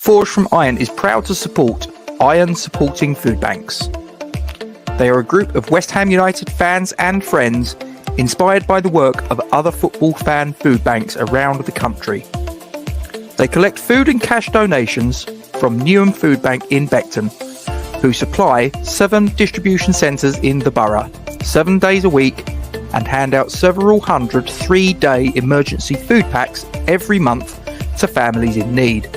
Forged from Iron is proud to support Iron Supporting Food Banks. They are a group of West Ham United fans and friends inspired by the work of other football fan food banks around the country. They collect food and cash donations from WHUMUN Food Bank in Beckton, who supply 7 distribution centres in the borough, 7 days a week, and hand out several hundred 3-day emergency food packs every month to families in need.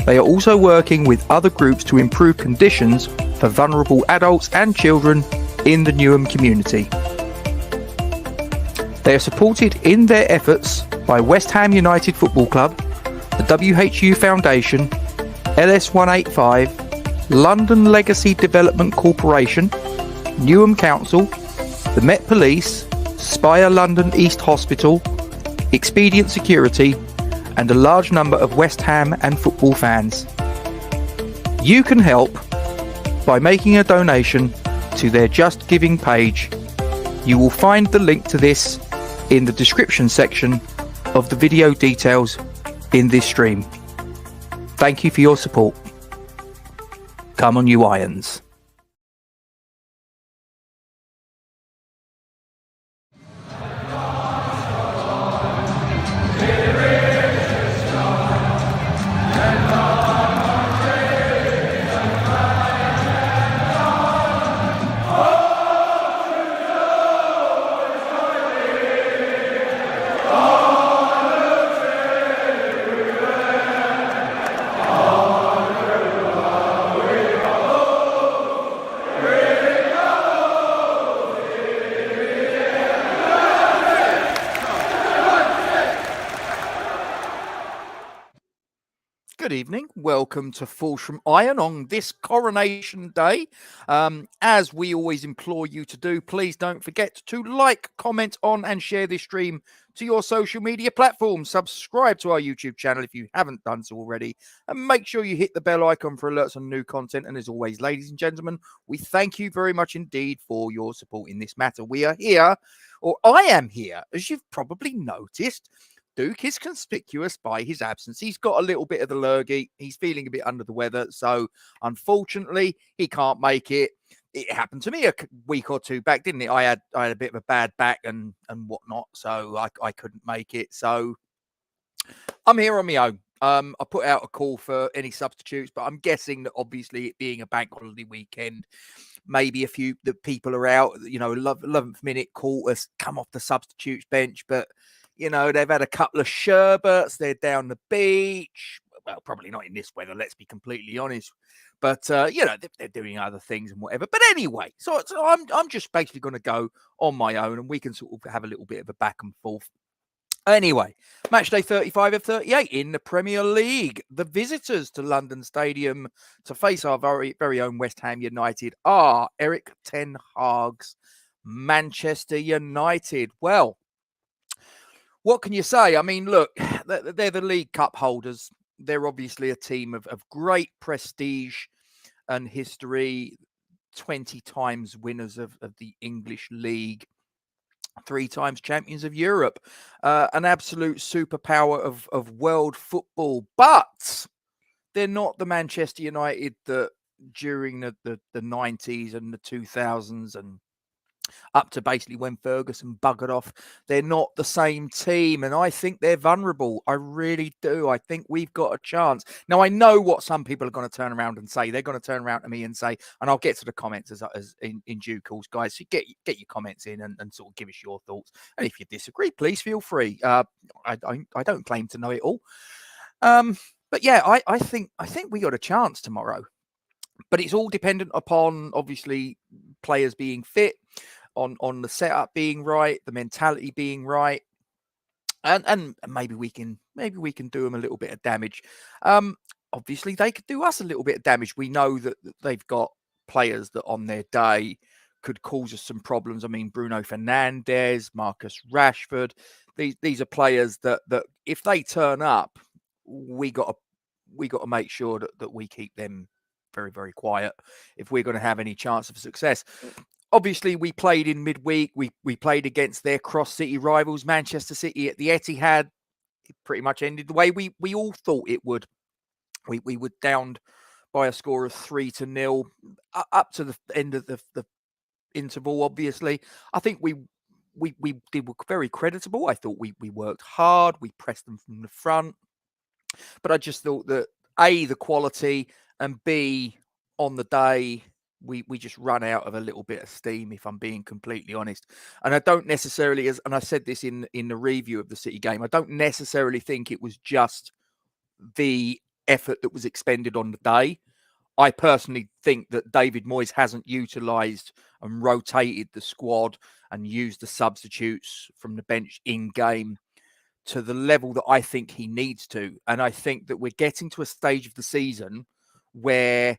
They are also working with other groups to improve conditions for vulnerable adults and children in the Newham community. They are supported in their efforts by West Ham United Football Club, the WHU Foundation, LS185, London Legacy Development Corporation, Newham Council, the Met Police, Spire London East Hospital, Expedient Security, and a large number of West Ham and football fans. You can help by making a donation to their Just Giving page. You will find the link to this in the description section of the video details in this stream. Thank you for your support. Come on, you Irons. Good evening. Welcome to Forged from Iron on this Coronation Day. As we always implore you to do, please don't forget to like, comment on and share this stream to your social media platforms. Subscribe to our YouTube channel if you haven't done so already. And make sure you hit the bell icon for alerts on new content. And as always, ladies and gentlemen, we thank you very much indeed for your support in this matter. We are here, or I am here, as you've probably noticed. Duke is conspicuous by his absence. He's got a little bit of the lurgy. He's feeling a bit under the weather. So, unfortunately, he can't make it. It happened to me a week or two back, didn't it? I had a bit of a bad back and whatnot. So, I couldn't make it. So, I'm here on my own. I put out a call for any substitutes, but I'm guessing that obviously it being a bank holiday weekend, maybe a few the people are out, 11th minute quarters, come off the substitutes bench, but they've had a couple of sherbets. They're down the beach. Well, probably not in this weather, let's be completely honest. But, they're doing other things and whatever. But anyway, so I'm just basically going to go on my own and we can sort of have a little bit of a back and forth. Anyway, match day 35 of 38 in the Premier League. The visitors to London Stadium to face our very, very own West Ham United are Erik ten Hag's Manchester United. Well, what can you say? I mean, look, they're the League Cup holders. They're obviously a team of great prestige and history, 20 times winners of the English League, 3 times champions of Europe, an absolute superpower of world football. But they're not the Manchester United that during the 90s and the 2000s and up to basically when Ferguson buggered off. They're not the same team, and I think they're vulnerable. I really do. I think we've got a chance. Now, I know what some people are going to turn around and say. They're going to turn around to me and say, and I'll get to the comments as in due course, guys. So get your comments in and sort of give us your thoughts. And if you disagree, please feel free. I don't claim to know it all. But yeah, I think we got a chance tomorrow. But it's all dependent upon, obviously, players being fit, on the setup being right, the mentality being right, and maybe we can do them a little bit of damage. Obviously, they could do us a little bit of damage. We know that they've got players that on their day could cause us some problems. I mean, Bruno Fernandes, Marcus Rashford. These are players that if they turn up, we got to make sure that we keep them very, very quiet if we're going to have any chance of success. Obviously, we played in midweek. We played against their cross-city rivals, Manchester City, at the Etihad. It pretty much ended the way we all thought it would. We were downed by a score of 3-0 up to the end of the interval. Obviously, I think we were very creditable. I thought we worked hard. We pressed them from the front, but I just thought that A, the quality, and B, on the day, we just run out of a little bit of steam, if I'm being completely honest. And I don't necessarily, and I said this in the review of the City game, I don't necessarily think it was just the effort that was expended on the day. I personally think that David Moyes hasn't utilised and rotated the squad and used the substitutes from the bench in game to the level that I think he needs to. And I think that we're getting to a stage of the season where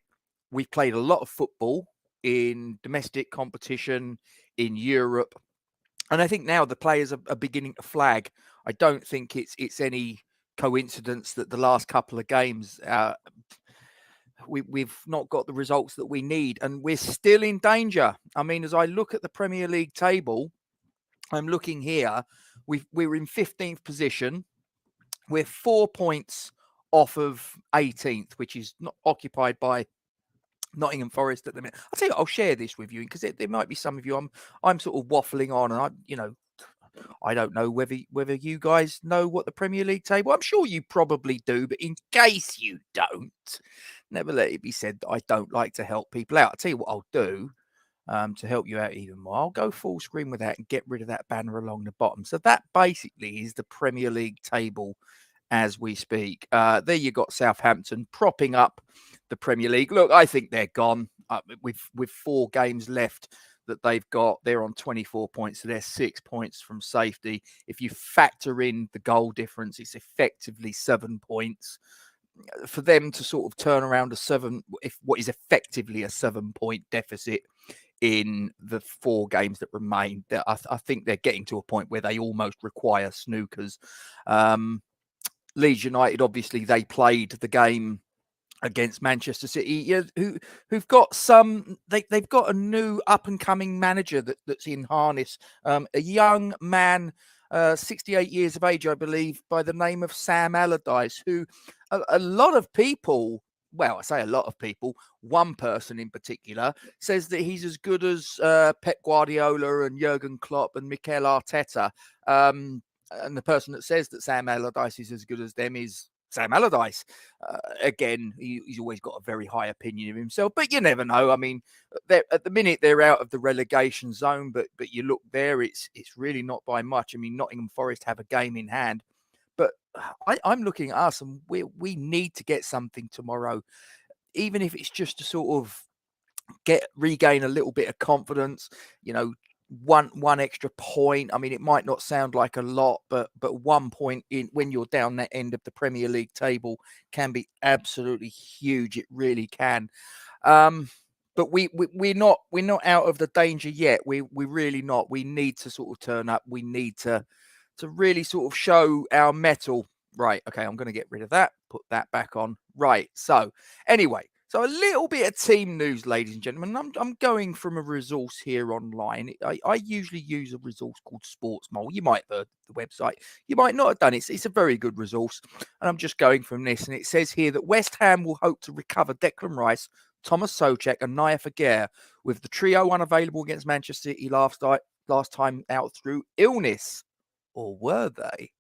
we've played a lot of football in domestic competition, in Europe. And I think now the players are beginning to flag. I don't think it's any coincidence that the last couple of games, we've not got the results that we need. And we're still in danger. I mean, as I look at the Premier League table, I'm looking here. We're in 15th position. We're 4 points off of 18th, which is not occupied by Nottingham Forest at the minute. I'll tell you, I'll share this with you because there might be some of you. I'm sort of waffling on, and I don't know whether you guys know what the Premier League table. I'm sure you probably do, but in case you don't, never let it be said that I don't like to help people out. I'll tell you what I'll do. To help you out even more, I'll go full screen with that and get rid of that banner along the bottom. So that basically is the Premier League table as we speak. There you got Southampton propping up the Premier League. Look, I think they're gone with 4 games left that they've got. They're on 24 points, so they're 6 points from safety. If you factor in the goal difference, it's effectively 7 points. For them to sort of turn around what is effectively a 7-point deficit in the 4 games that remain, I think they're getting to a point where they almost require snookers. Leeds United, obviously, they played the game against Manchester City, who've got they've got a new up and coming manager that's in harness, a young man, 68 years of age, I believe, by the name of Sam Allardyce, who a lot of people, well, I say a lot of people, one person in particular says that he's as good as Pep Guardiola and Jurgen Klopp and Mikel Arteta. And the person that says that Sam Allardyce is as good as them is Sam Allardyce. Again, he's always got a very high opinion of himself, but you never know. I mean, at the minute they're out of the relegation zone, but you look there, it's really not by much. I mean, Nottingham Forest have a game in hand, but I'm looking at us, and we need to get something tomorrow, even if it's just to sort of regain a little bit of confidence. One extra point. I mean, it might not sound like a lot, but 1 point in when you're down that end of the Premier League table can be absolutely huge. It really can. But we're not out of the danger yet. We're really not. We need to sort of turn up. We need to really sort of show our mettle. Right. Okay. I'm going to get rid of that. Put that back on. Right. So anyway. So a little bit of team news, ladies and gentlemen. I'm going from a resource here online. I usually use a resource called SportsMole. You might have heard the website. You might not have done it. It's a very good resource. And I'm just going from this. And it says here that West Ham will hope to recover Declan Rice, Thomas Souček and Naya Figueira, with the trio unavailable against Manchester City last time out through illness. Or were they?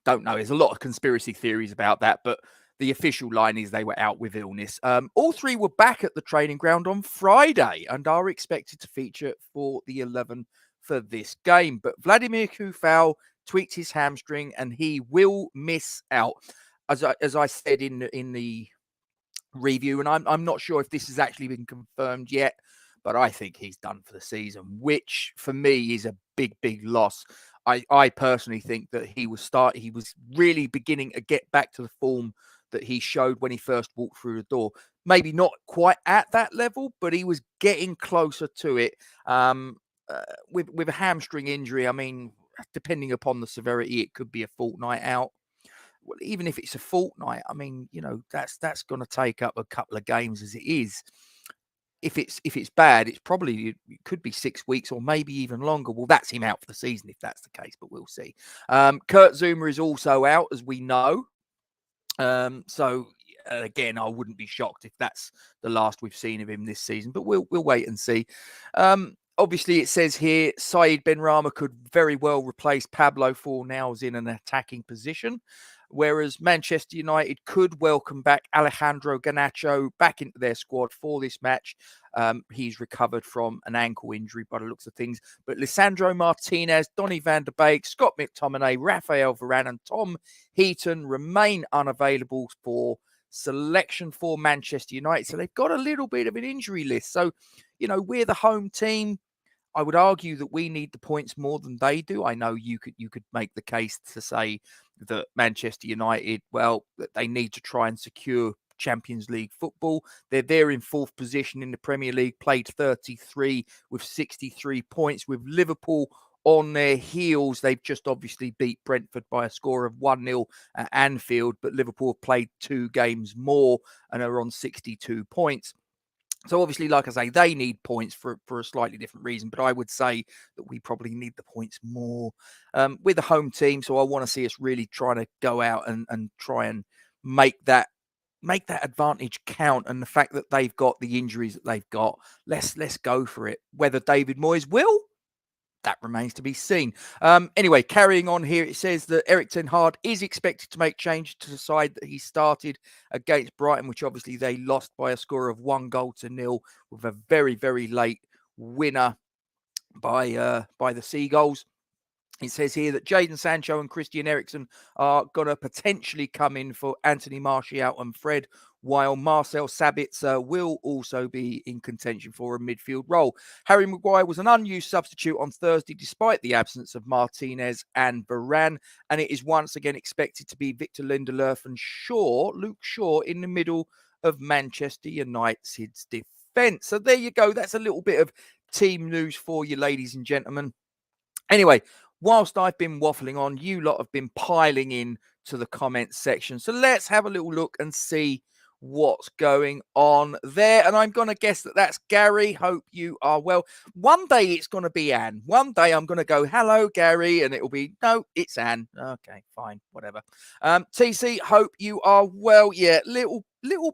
Don't know. There's a lot of conspiracy theories about that, but the official line is they were out with illness. All 3 were back at the training ground on Friday and are expected to feature for the 11 for this game. But Vladimir Coufal tweaked his hamstring and he will miss out. As I said in the review, and I'm not sure if this has actually been confirmed yet, but I think he's done for the season, which for me is a big loss. I personally think that he was really beginning to get back to the form that he showed when he first walked through the door. Maybe not quite at that level, but he was getting closer to it. With a hamstring injury, I mean, depending upon the severity, it could be a fortnight out. Well, even if it's a fortnight, I mean, that's going to take up a couple of games as it is. If it's bad, it could be 6 weeks or maybe even longer. Well, that's him out for the season if that's the case, but we'll see. Kurt Zouma is also out, as we know. So again, I wouldn't be shocked if that's the last we've seen of him this season, but we'll wait and see. Obviously, it says here, Saeed Benrahma could very well replace Pablo Fornals in an attacking position, whereas Manchester United could welcome back Alejandro Garnacho back into their squad for this match. He's recovered from an ankle injury by the looks of things. But Lisandro Martinez, Donny van der Beek, Scott McTominay, Raphael Varane and Tom Heaton remain unavailable for selection for Manchester United. So they've got a little bit of an injury list. So, we're the home team. I would argue that we need the points more than they do. I know you could make the case to say that Manchester United, well, that they need to try and secure Champions League football. They're there in fourth position in the Premier League, played 33 with 63 points, with Liverpool on their heels. They've just obviously beat Brentford by a score of 1-0 at Anfield, but Liverpool have played 2 games more and are on 62 points. So obviously, like I say, they need points for a slightly different reason, but I would say that we probably need the points more. We're the home team, so I want to see us really trying to go out and try and make that advantage count. And the fact that they've got the injuries that they've got, let's go for it. Whether David Moyes will, that remains to be seen. Anyway, carrying on here, it says that Erik ten Hag is expected to make changes to the side that he started against Brighton, which obviously they lost by a score of 1-0 with a very, very late winner by the Seagulls. It says here that Jadon Sancho and Christian Eriksen are going to potentially come in for Anthony Martial and Fred, while Marcel Sabitzer will also be in contention for a midfield role. Harry Maguire was an unused substitute on Thursday despite the absence of Martinez and Varane, and it is once again expected to be Victor Lindelöf and Luke Shaw in the middle of Manchester United's defence. So there you go. That's a little bit of team news for you, ladies and gentlemen. Anyway, whilst I've been waffling on, you lot have been piling in to the comments section. So let's have a little look and see what's going on there. And I'm going to guess that that's Gary. Hope you are well. One day it's going to be Anne. One day I'm going to go, hello, Gary. And it'll be, no, it's Anne. Okay, fine, whatever. TC, hope you are well. Yeah, little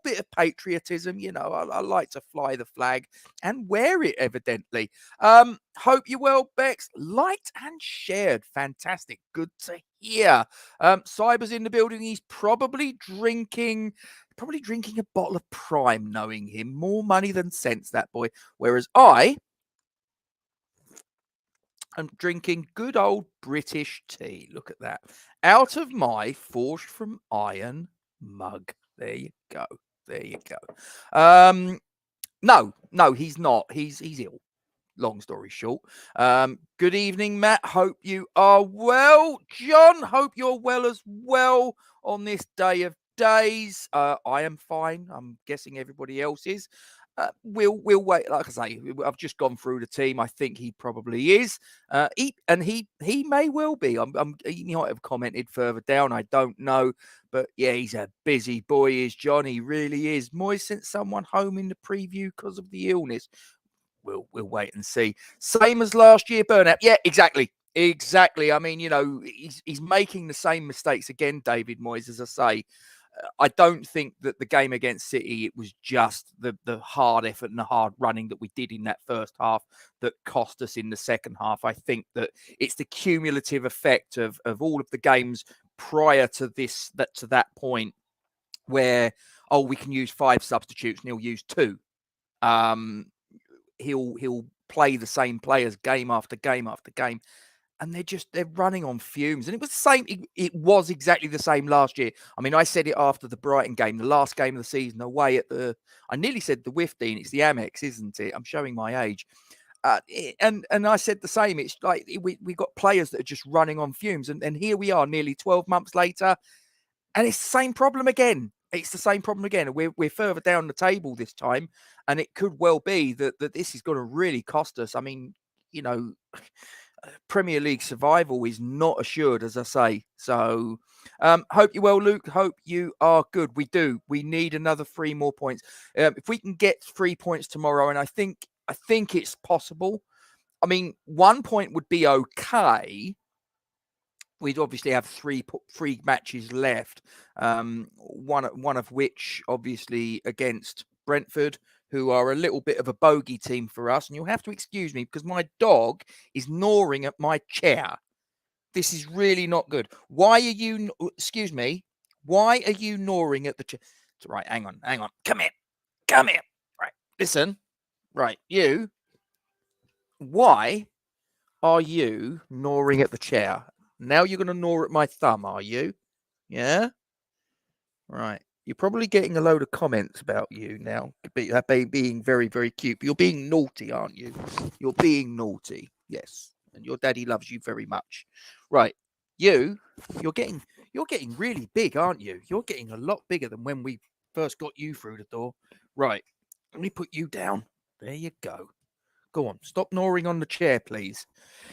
bit of patriotism. I like to fly the flag and wear it, evidently. Hope you're well, Bex. Liked and shared. Fantastic. Good to hear. Cyber's in the building. He's probably drinking a bottle of Prime, knowing him. More money than sense, that boy. Whereas I am drinking good old British tea. Look at that. Out of my Forged from Iron mug. There you go. There you go. No, he's not. He's ill. Long story short. Good evening, Matt. Hope you are well. John, hope you're well as well on this day of days. I am fine. I'm guessing everybody else is. We'll wait. Like I say, I've just gone through the team. I think he probably is. He may well be. He might have commented further down. I don't know. But yeah, he's a busy boy, is John. He really is. Moyes sent someone home in the preview because of the illness. We'll wait and see. Same as last year, burnout. Yeah, exactly. I mean, he's making the same mistakes again, David Moyes, as I say. I don't think that the game against City, it was just the hard effort and the hard running that we did in that first half that cost us in the second half. I think that it's the cumulative effect of all of the games prior to that point where, we can use 5 substitutes and he'll use 2. He'll play the same players game after game after game, and they're running on fumes. And it was the same. It was exactly the same last year. I mean, I said it after the Brighton game, the last game of the season, away at I nearly said the WHUFC. It's the Amex, isn't it? I'm showing my age. And I said the same. It's like we got players that are just running on fumes, and here we are, nearly 12 months later, and it's the same problem again. We're further down the table this time, and it could well be that this is going to really cost us. I mean, Premier League survival is not assured, as I say. So, hope you're well, Luke. Hope you are good. We need another 3 more points. If we can get 3 points tomorrow, and I think it's possible. I mean, 1 point would be okay. we'd obviously have three matches left. One of which obviously against Brentford, who are a little bit of a bogey team for us. And you'll have to excuse me because my dog is gnawing at my chair. This is really not good. Why are you? Excuse me. Why are you gnawing at the chair? Right, hang on. Come here. Right, listen. Right, you. Why are you gnawing at the chair? Now you're going to gnaw at my thumb, are you? Yeah? Right. You're probably getting a load of comments about you now, being very, very cute. But you're being naughty, aren't you? You're being naughty. Yes. And your daddy loves you very much. Right. You're getting really big, aren't you? You're getting a lot bigger than when we first got you through the door. Right. Let me put you down. There you go. Go on. Stop gnawing on the chair, please.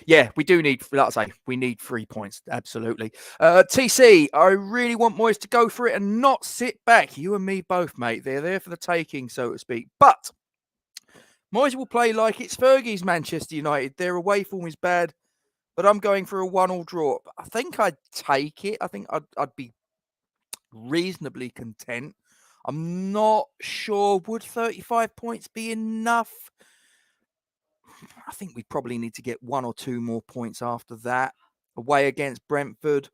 Yeah, we do need, like I say, we need 3 points. Absolutely. TC, I really want Moyes to go for it and not sit back. You and me both, mate. They're there for the taking, so to speak. But Moyes will play like it's Fergie's Manchester United. Their away form is bad, but I'm going for a 1-1 draw. I think I'd take it. I think I'd be reasonably content. I'm not sure. Would 35 points be enough? I think we probably need to get 1 or 2 more points after that. Away against Brentford,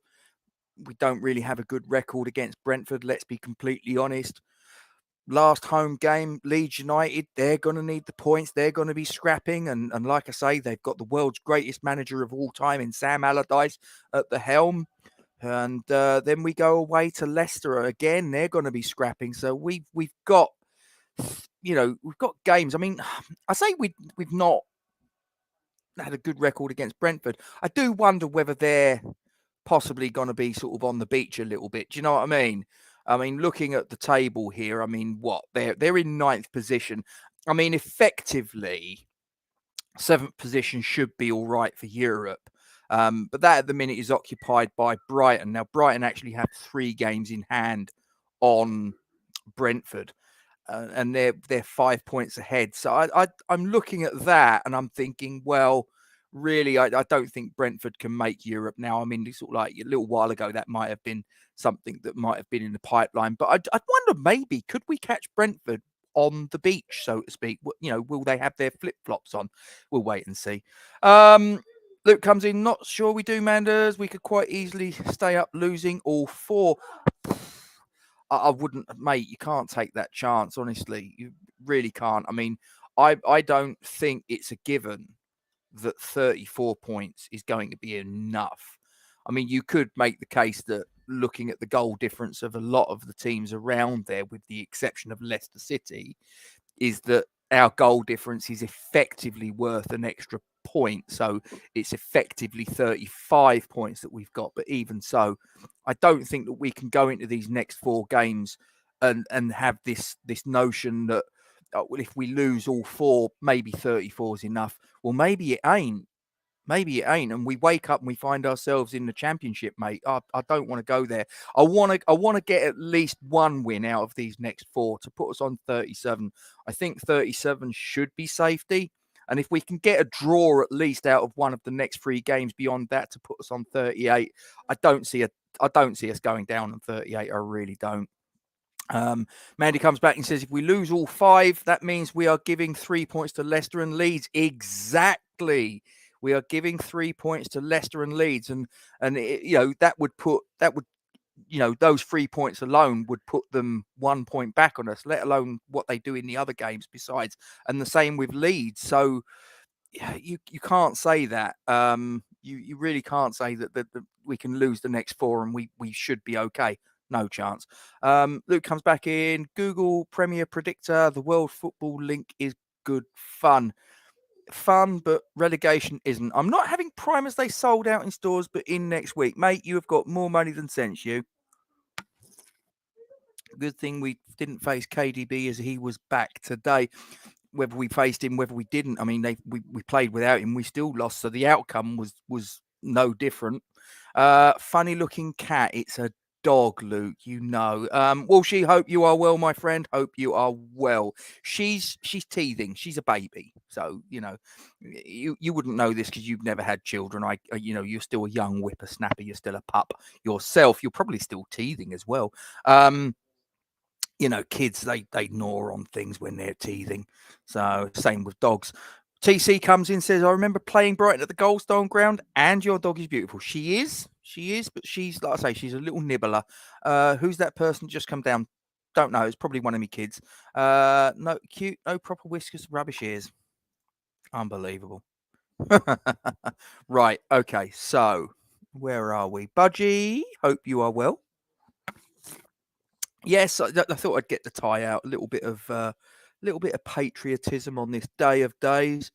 we don't really have a good record against Brentford, let's be completely honest. Last home game, Leeds United, they're going to need the points. They're going to be scrapping. And like I say, they've got the world's greatest manager of all time in Sam Allardyce at the helm. And then we go away to Leicester again. They're going to be scrapping. So we've got, we've got games. I mean, I say we've not had a good record against Brentford. I do wonder whether they're possibly going to be sort of on the beach a little bit. Do you know what I mean? I mean, looking at the table here, I mean, they're in 9th position. I mean, effectively, 7th position should be all right for Europe. But that at the minute is occupied by Brighton. Now, Brighton actually have 3 games in hand on Brentford. And they're 5 points ahead. So I'm looking at that and I'm thinking, well, really, I don't think Brentford can make Europe now. I mean, sort of like a little while ago, that might have been something that might have been in the pipeline. But I'd wonder, maybe, could we catch Brentford on the beach, so to speak? Will they have their flip-flops on? We'll wait and see. Luke comes in, not sure we do, Manders. We could quite easily stay up losing all 4. I wouldn't, mate. You can't take that chance, honestly. You really can't. I mean, I don't think it's a given that 34 points is going to be enough. I mean, you could make the case that looking at the goal difference of a lot of the teams around there, with the exception of Leicester City, is that our goal difference is effectively worth an extra point. So it's effectively 35 points that we've got. But even so, I don't think that we can go into these next 4 games and have this notion that, well, if we lose all 4, maybe 34 is enough. Well, maybe it ain't. Maybe it ain't, and we wake up and we find ourselves in the Championship, mate. I don't want to go there. I want to get at least 1 win out of these next 4 to put us on 37. I think 37 should be safety, and if we can get a draw at least out of one of the next 3 games beyond that to put us on 38, I don't see us going down on 38. I really don't. Mandy comes back and says, if we lose all 5, that means we are giving 3 points to Leicester and Leeds. Exactly. We are giving 3 points to Leicester and Leeds, and those 3 points alone would put them 1 point back on us, let alone what they do in the other games besides. And the same with Leeds. So you can't say that. You really can't say that we can lose the next 4 and we should be okay. No chance. Luke comes back in. Google Premier Predictor. The World Football link is good fun. Fun, but relegation isn't. I'm not having Primers Day sold out in stores, but in next week. Mate, you have got more money than sense, you. Good thing we didn't face KDB as he was back today. Whether we faced him, whether we didn't, I mean, we played without him. We still lost, so the outcome was no different. Funny looking cat. It's a dog, Luke. You know. Well, she hope you are well, my friend. Hope you are well. She's teething. She's a baby, so you know, you wouldn't know this because you've never had children. You're still a young whippersnapper. You're still a pup yourself. You're probably still teething as well. Kids they gnaw on things when they're teething. So same with dogs. TC comes in, says, I remember playing Brighton at the Goldstone ground, and your dog is beautiful. She is, but she's, like I say, she's a little nibbler. Who's that person just come down? Don't know. It's probably one of my kids. No, cute, no proper whiskers, rubbish ears. Unbelievable. Right, okay, so where are we? Budgie, hope you are well. Yes, I thought I'd get the tie out. A little bit of patriotism on this day of days.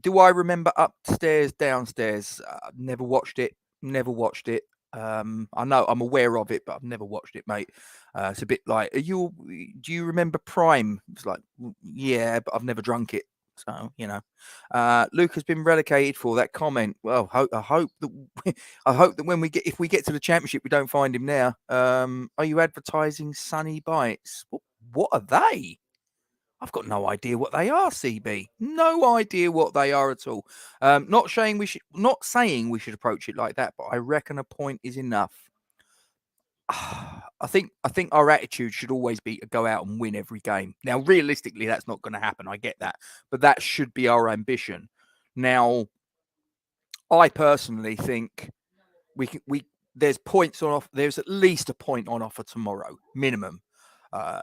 Do I remember Upstairs, Downstairs? Never watched it. Never watched it. I know I'm aware of it, but I've never watched it, mate. It's a bit like, do you remember Prime? It's like, yeah, but I've never drunk it. So Luke has been relegated for that comment. Well, I hope that if we get to the championship, we don't find him now. Are you advertising Sunny Bites? What are they? I've got no idea what they are, CB. No idea what they are at all. Not saying we should approach it like that, but I reckon a point is enough. I think our attitude should always be to go out and win every game. Now, realistically, that's not going to happen. I get that, but that should be our ambition. Now, I personally think there's points on offer. There's at least a point on offer tomorrow, minimum.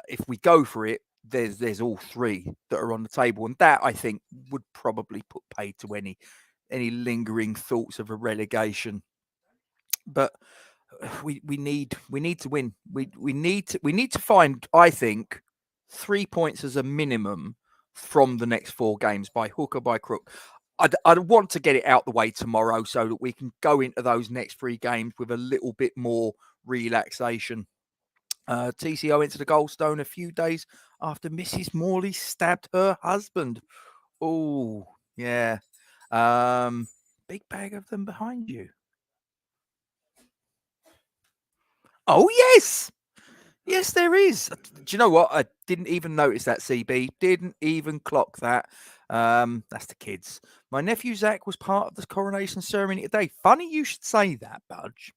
If we go for it, there's all three that are on the table, and that I think would probably put paid to any lingering thoughts of a relegation. But we need to win. We need to find, I think, 3 points as a minimum from the next 4 games by hook or by crook. I'd want to get it out the way tomorrow so that we can go into those next 3 games with a little bit more relaxation. TCO went to the Goldstone a few days after Mrs. Morley stabbed her husband. Oh, yeah. Big bag of them behind you. Oh, yes. Yes, there is. Do you know what? I didn't even notice that, CB. Didn't even clock that. That's the kids. My nephew Zach was part of the coronation ceremony today. Funny you should say that, Budge.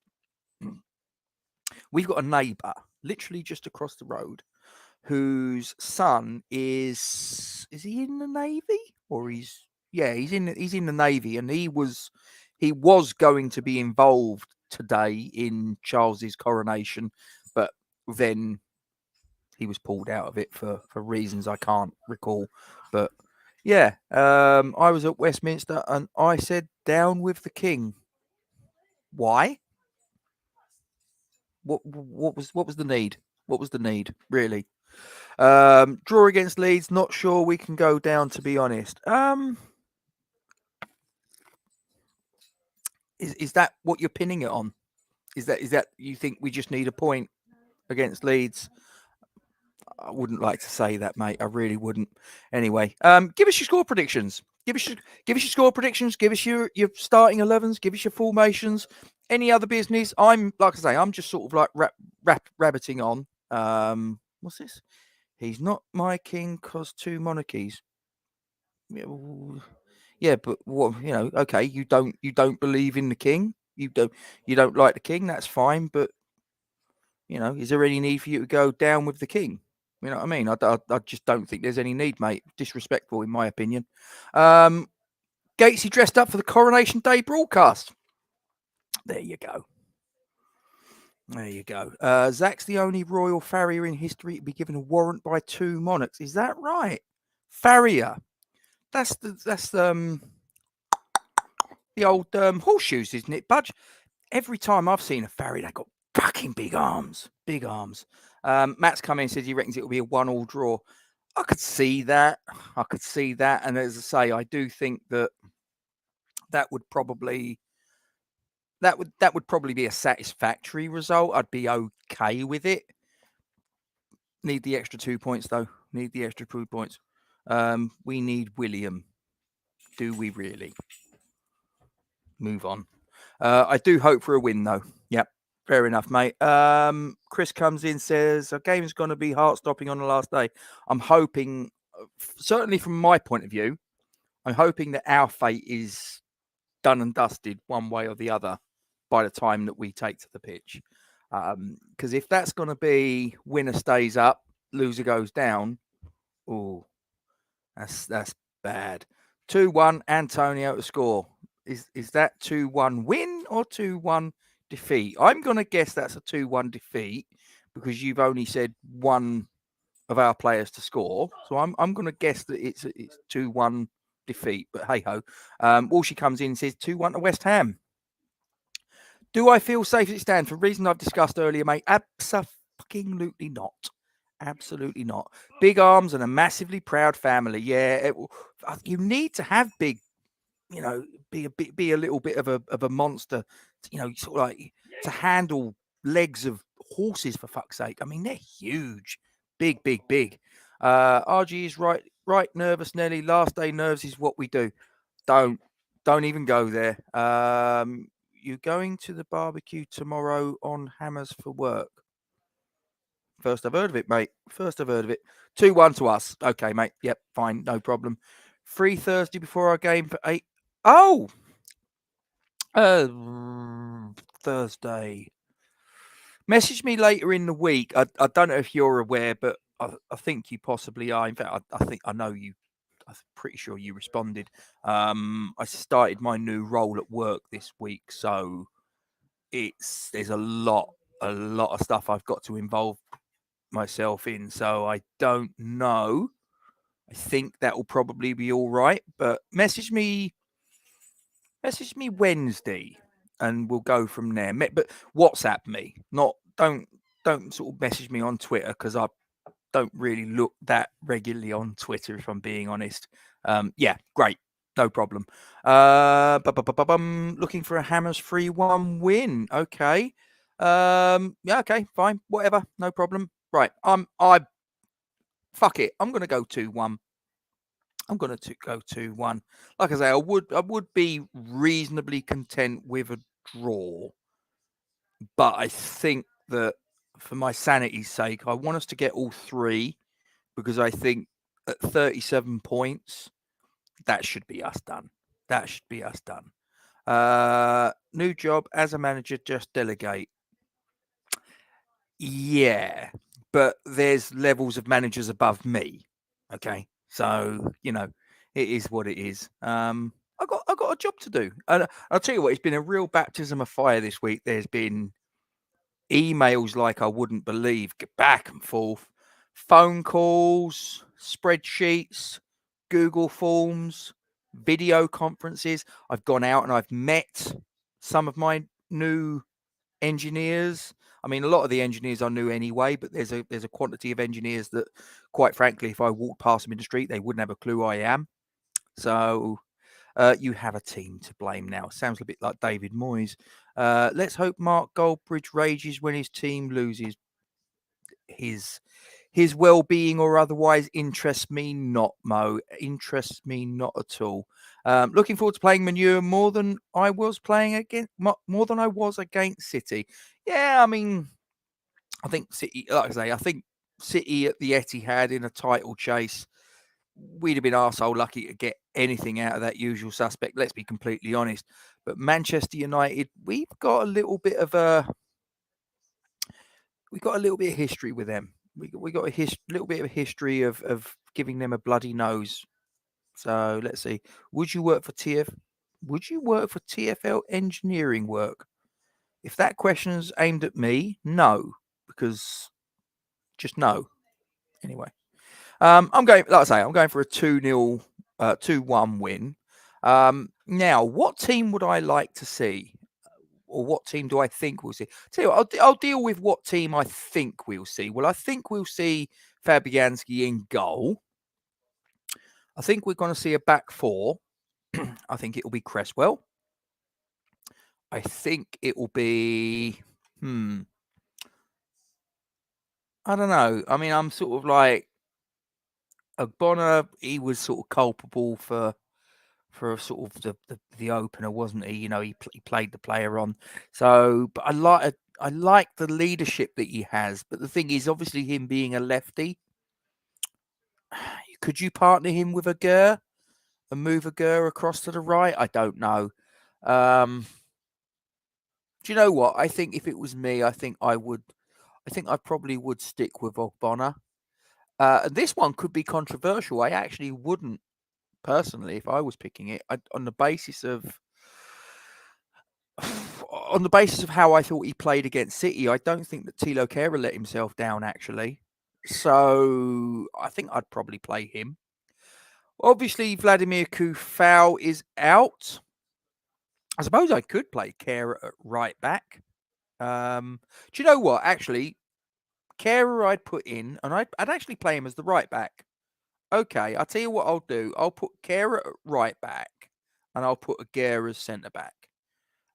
We've got a neighbour literally just across the road whose son is he in the Navy? Or he's in the Navy, and he was going to be involved today in Charles's coronation, but then he was pulled out of it for reasons I can't recall. But yeah, I was at Westminster and I said, down with the king. Why? What was the need? What was the need, really? Draw against Leeds, not sure we can go down, to be honest. Is that what you're pinning it on? Is that you think we just need a point against Leeds? I wouldn't like to say that, mate. I really wouldn't. Anyway, give us your score predictions. Give us your score predictions. Give us your starting 11s. Give us your formations. Any other business? I'm just sort of like rabbiting on. What's this? He's not my king cause 2 monarchies. Yeah, but what, okay, you don't believe in the king. You don't like the king. That's fine, but is there any need for you to go down with the king? You know what I mean? I just don't think there's any need, mate. Disrespectful, in my opinion. Gatesy dressed up for the Coronation Day broadcast. There you go. There you go. Zach's the only royal farrier in history to be given a warrant by 2 monarchs. Is that right? Farrier. That's the old horseshoes, isn't it, Budge? Every time I've seen a farrier, they've got fucking big arms. Big arms. Matt's come in and says he reckons it will be a 1-1 draw. I could see that. And as I say, I do think that would probably be a satisfactory result. I'd be okay with it. Need the extra 2 points, though. Need the extra 2 points. We need William. Do we really? Move on. I do hope for a win, though. Yep. Fair enough, mate. Chris comes in, says, a game's going to be heart-stopping on the last day. I'm hoping, certainly from my point of view, I'm hoping that our fate is done and dusted one way or the other by the time that we take to the pitch. Because if that's going to be winner stays up, loser goes down, oh, that's bad. 2-1, Antonio to score. Is that 2-1 win or 2-1 defeat? I'm going to guess that's a 2-1 defeat because you've only said one of our players to score. So I'm going to guess that it's 2-1 defeat. But hey ho, Walshy comes in and says 2-1 to West Ham. Do I feel safe as it stands? For reasons I've discussed earlier, mate. Absolutely not. Absolutely not. Big arms and a massively proud family. Yeah, you need to have big, be a little bit of a monster, sort of like to handle legs of horses, for fuck's sake. I mean, they're huge, big. RG is right nervous, Nelly. Last day nerves is what we do. Don't even go there. You're going to the barbecue tomorrow on Hammers for work. First I've heard of it, mate. First I've heard of it. 2-1 to us. Okay, mate. Yep, fine. No problem. Free Thursday before our game for 8. Oh! Thursday. Message me later in the week. I don't know if you're aware, but I think you possibly are. In fact, I think I know you. I'm pretty sure you responded. I started my new role at work this week, so there's a lot of stuff I've got to involve myself in. So I don't know. I think that will probably be all right. But message me Wednesday, and we'll go from there. But WhatsApp me. Don't sort of message me on Twitter because I don't really look that regularly on Twitter, if I'm being honest. Yeah, great. No problem. Looking for a Hammers 3-1 win. Okay. Yeah, okay, fine. Whatever. No problem. Right. Fuck it. I'm going to go 2-1. I'm going to go 2-1. Like I say, I would be reasonably content with a draw. But I think that for my sanity's sake, I want us to get all three because I think at 37 points, that should be us done. That should be us done. New job as a manager, just delegate. Yeah, but there's levels of managers above me. Okay, so it is what it is. I got a job to do, and I'll tell you what, it's been a real baptism of fire this week. There's been emails like I wouldn't believe, back and forth, phone calls, spreadsheets, Google Forms, video conferences. I've gone out and I've met some of my new engineers. I mean, a lot of the engineers I knew anyway, but there's a quantity of engineers that, quite frankly, if I walked past them in the street, they wouldn't have a clue who I am. So you have a team to blame now. Sounds a bit like David Moyes. Let's hope Mark Goldbridge rages when his team loses. His well-being or otherwise interests me not, Mo. Interests me not at all. Looking forward to playing Man.U more than I was against City. Yeah, I mean, I think City, like I say, I think City at the Etihad in a title chase, we'd have been arsehole lucky to get anything out of that usual suspect. Let's be completely honest. But Manchester United, we've got a little bit of history with them. We got a little bit of a history of giving them a bloody nose. So let's see. Would you work for TFL engineering work? If that question is aimed at me, no, because just no. Anyway, I'm going. Like I say, I'm going for a 2-0, 2-1 win. Now, what team would I like to see? Or what team do I think we'll see? Tell you what, I'll deal with what team I think we'll see. Well, I think we'll see Fabianski in goal. I think we're going to see a back four. I think it will be Cresswell. I think it will be... I don't know. I mean, I'm sort of like... OGBONNA, he was sort of culpable for sort of the opener, wasn't he? He played the player on. So, but I like I like the leadership that he has, but the thing is, obviously, him being a lefty, could you partner him with ACUERD and move ACUERD across to the right? I don't know. Do you know what? I think if it was me, I think I probably would stick with OGBONNA. This one could be controversial. I actually wouldn't personally, if I was picking it, on the basis of how I thought he played against City. I don't think that Thilo Kehrer let himself down actually. So I think I'd probably play him. Obviously, Vladimir Kufau is out. I suppose I could play Kehrer at right back. Do you know what? Actually, Kehrer I'd put in, and I'd actually play him as the right back. Okay, I'll tell you what I'll do. I'll put Kehrer at right back, and I'll put ACUERD as centre back.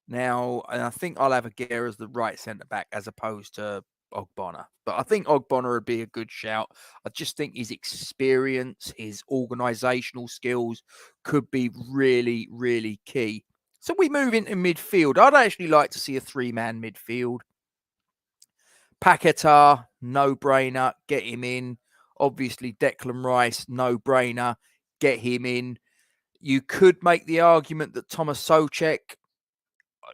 Now, and I think I'll have ACUERD as the right centre back as opposed to OGBONNA. But I think OGBONNA would be a good shout. I just think his experience, his organisational skills could be really, really key. So we move into midfield. I'd actually like to see a three-man midfield. Paquetá, no-brainer, get him in. Obviously, Declan Rice, no-brainer, get him in. You could make the argument that Thomas Souček,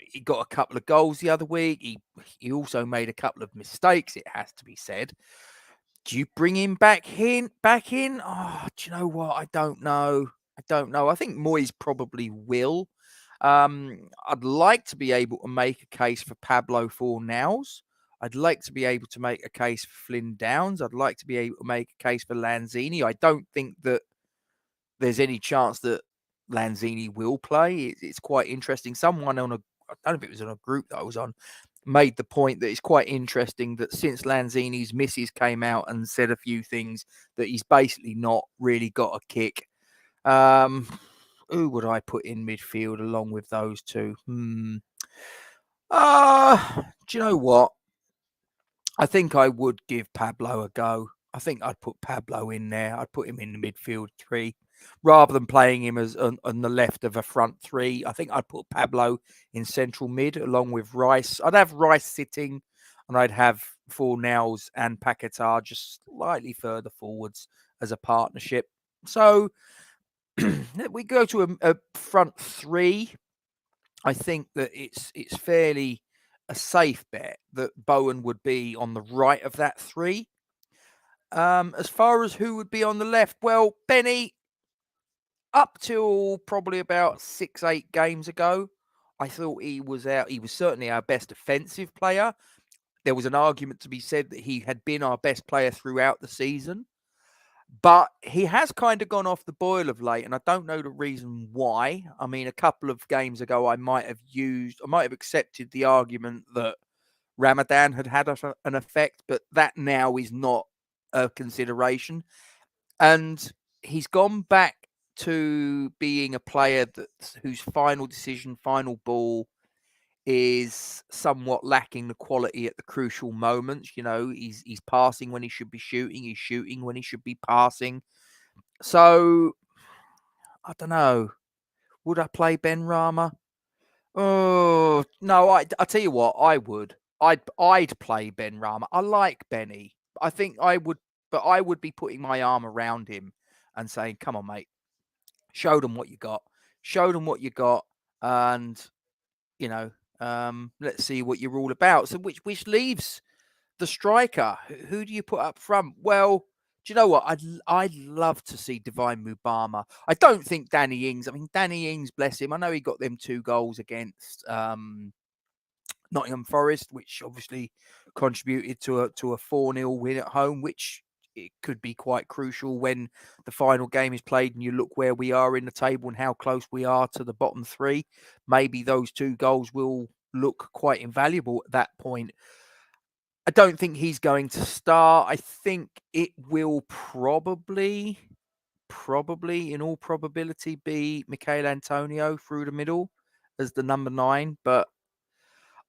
he got a couple of goals the other week. He also made a couple of mistakes, it has to be said. Do you bring him back in? Oh, do you know what? I don't know. I think Moyes probably will. I'd like to be able to make a case for Pablo Fornals. I'd like to be able to make a case for Flynn Downs. I'd like to be able to make a case for Lanzini. I don't think that there's any chance that Lanzini will play. It's quite interesting. Someone I don't know if it was on a group that I was on, made the point that it's quite interesting that since Lanzini's missus came out and said a few things, that he's basically not really got a kick. Who would I put in midfield along with those two? Do you know what? I think I would give Pablo a go. I think I'd put Pablo in there. I'd put him in the midfield three rather than playing him as on the left of a front three. I think I'd put Pablo in central mid along with Rice. I'd have Rice sitting and I'd have Fornals and Paquetá just slightly further forwards as a partnership. So we go to a front three. I think that it's fairly a safe bet that Bowen would be on the right of that three. As far as who would be on the left, well, Benny, up till probably about 6-8 games ago, I thought he was out. He was certainly our best offensive player. There was an argument to be said that he had been our best player throughout the season. But he has kind of gone off the boil of late, and I don't know the reason why. I mean, a couple of games ago, I might have accepted the argument that Ramadan had an effect, but that now is not a consideration. And he's gone back to being a player whose final decision, final ball is somewhat lacking the quality at the crucial moments. You know, he's passing when he should be shooting. He's shooting when he should be passing. So, I don't know. Would I play Ben Rama? Oh, no, I tell you what, I would. I'd play Ben Rama. I like Benny. I think I would, but I would be putting my arm around him and saying, come on, mate, show them what you got. Show them what you got. And, you know, let's see what you're all about. So which leaves the striker. Who do you put up front? Well, do you know what? I'd love to see Divine Mubama. I don't think Danny Ings. I mean, Danny Ings, bless him. I know he got them 2 goals against Nottingham Forest, which obviously contributed to a 4-0 win at home, which it could be quite crucial when the final game is played and you look where we are in the table and how close we are to the bottom 3. Maybe those 2 goals will look quite invaluable at that point. I don't think he's going to start. I think it will probably in all probability be Michail Antonio through the middle as the number 9. But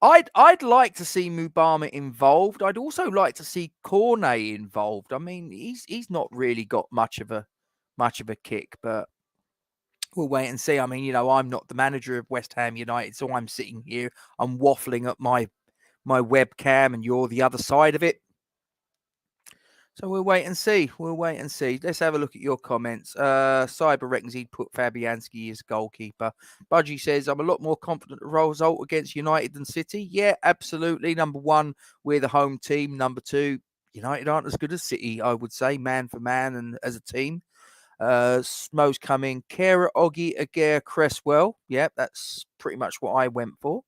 I'd like to see Mubama involved. I'd also like to see Cornet involved. I mean, he's not really got much of a kick, but we'll wait and see. I mean, you know, I'm not the manager of West Ham United, so I'm sitting here, I'm waffling at my my webcam and you're the other side of it. So we'll wait and see. Let's have a look at your comments. Cyber reckons he'd put Fabianski as goalkeeper. Budgie says, I'm a lot more confident the result against United than City. Yeah, absolutely. Number one, we're the home team. Number two, United aren't as good as City, I would say, man for man and as a team. Smo's coming. Kara, Oggy, Aguirre, Cresswell. Yeah, that's pretty much what I went for.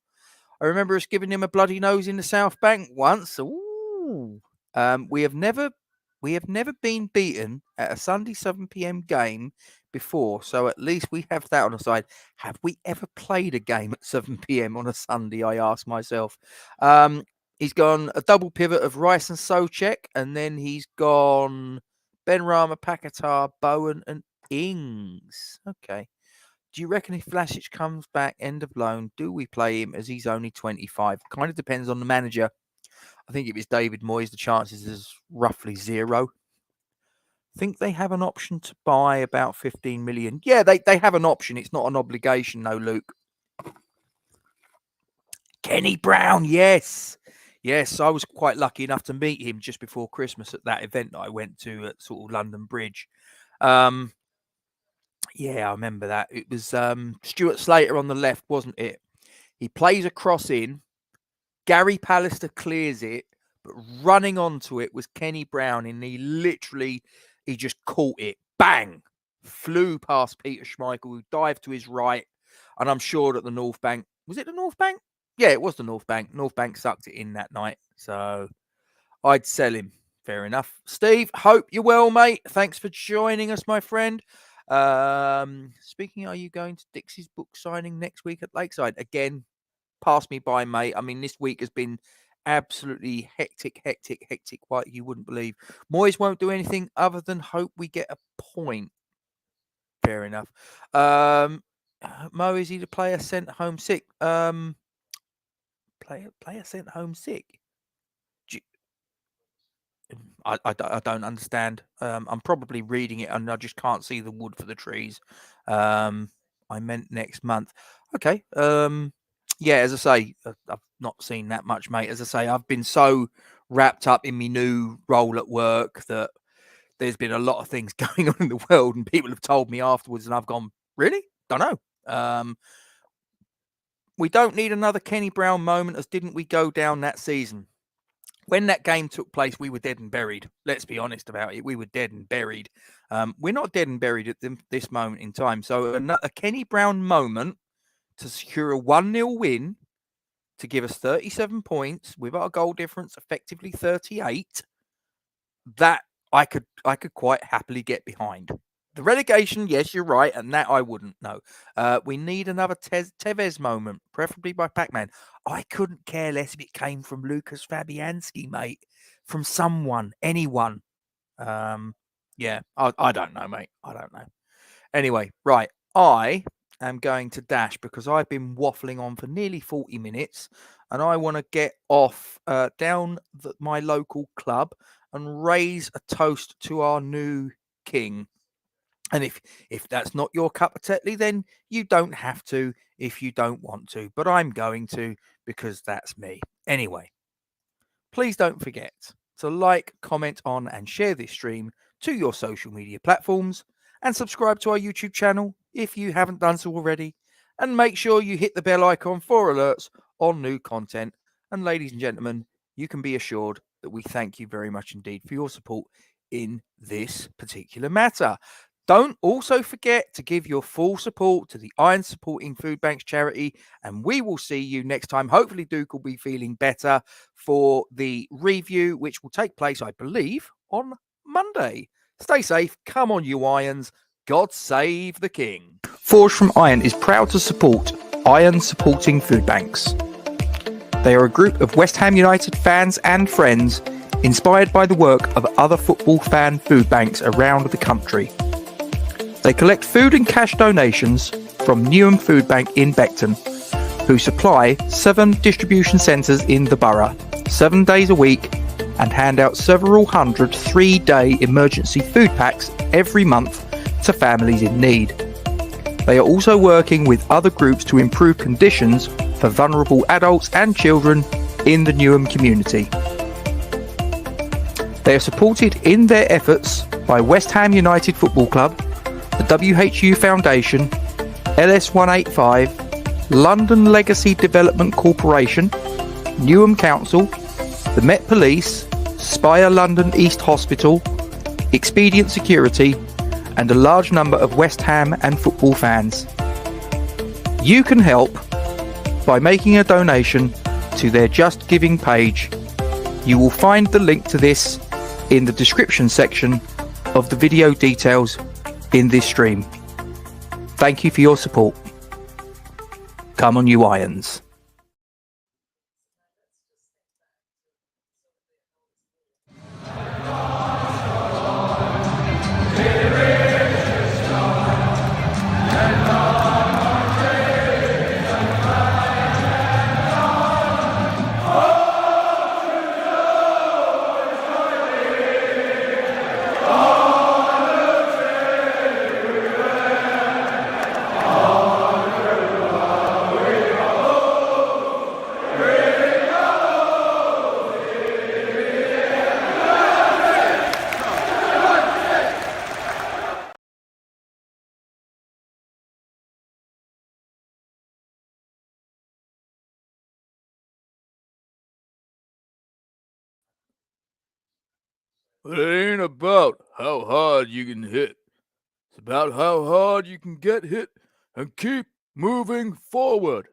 I remember us giving him a bloody nose in the South Bank once. Ooh. We have never been beaten at a Sunday 7 p.m. game before, so at least we have that on the side. Have we ever played a game at 7 p.m. on a Sunday, I ask myself. He's gone a double pivot of Rice and Souček, and then he's gone Benrahma, Paquetá, Bowen, and Ings. Okay. Do you reckon if Vlasic comes back end of loan, do we play him as he's only 25? Kind of depends on the manager. I think if it's David Moyes, the chances is roughly 0. I think they have an option to buy about 15 million. Yeah, they have an option. It's not an obligation, though, Luke. Kenny Brown, yes. Yes, I was quite lucky enough to meet him just before Christmas at that event that I went to at sort of London Bridge. Yeah, I remember that. It was Stuart Slater on the left, wasn't it? He plays a cross in. Gary Pallister clears it, but running onto it was Kenny Brown, and he just caught it. Bang! Flew past Peter Schmeichel, who dived to his right. And I'm sure that the North Bank... Was it the North Bank? Yeah, it was the North Bank. North Bank sucked it in that night. So I'd sell him. Fair enough. Steve, hope you're well, mate. Thanks for joining us, my friend. Speaking, are you going to Dixie's book signing next week at Lakeside? Again, pass me by, mate. I mean, this week has been absolutely hectic, what you wouldn't believe. Moyes won't do anything other than hope we get a point. Fair enough. Mo, is he the player sent home sick? Player sent home sick? I don't understand. I'm probably reading it and I just can't see the wood for the trees. I meant next month. Okay. Yeah, as I say, I've not seen that much, mate. As I say, I've been so wrapped up in my new role at work that there's been a lot of things going on in the world, and people have told me afterwards, and I've gone, really? Don't know. We don't need another Kenny Brown moment, as didn't we go down that season? When that game took place, we were dead and buried. Let's be honest about it. We were dead and buried. We're not dead and buried at this moment in time. So a Kenny Brown moment to secure a 1-0 win, to give us 37 points with our goal difference effectively 38, that I could quite happily get behind. The relegation, yes, you're right, and that I wouldn't. No. We need another Tevez moment, preferably by Pac-Man. I couldn't care less if it came from Lucas Fabianski, mate. From someone, anyone. Yeah, I don't know, mate. I don't know. Anyway, right. I am going to dash because I've been waffling on for nearly 40 minutes, and I want to get off down my local club and raise a toast to our new king. And if that's not your cup of Tetley, then you don't have to if you don't want to. But I'm going to, because that's me. Anyway, please don't forget to like, comment on, and share this stream to your social media platforms, and subscribe to our YouTube channel if you haven't done so already. And make sure you hit the bell icon for alerts on new content. And ladies and gentlemen, you can be assured that we thank you very much indeed for your support in this particular matter. Don't also forget to give your full support to the Iron Supporting Food Banks charity, and we will see you next time. Hopefully Duke will be feeling better for the review, which will take place, I believe, on Monday. Stay safe. Come on, you Irons. God save the king. Forged from Iron is proud to support Iron Supporting Food Banks. They are a group of West Ham United fans and friends inspired by the work of other football fan food banks around the country. They collect food and cash donations from Newham Food Bank in Beckton, who supply 7 distribution centres in the borough, 7 days a week, and hand out several hundred 3-day emergency food packs every month to families in need. They are also working with other groups to improve conditions for vulnerable adults and children in the Newham community. They are supported in their efforts by West Ham United Football Club, the WHU Foundation, LS185, London Legacy Development Corporation, Newham Council, the Met Police, Spire London East Hospital, Expedient Security, and a large number of West Ham and football fans. You can help by making a donation to their Just Giving page. You will find the link to this in the description section of the video details in this stream. Thank you for your support. Come on, you Irons. It ain't about how hard you can hit. It's about how hard you can get hit and keep moving forward.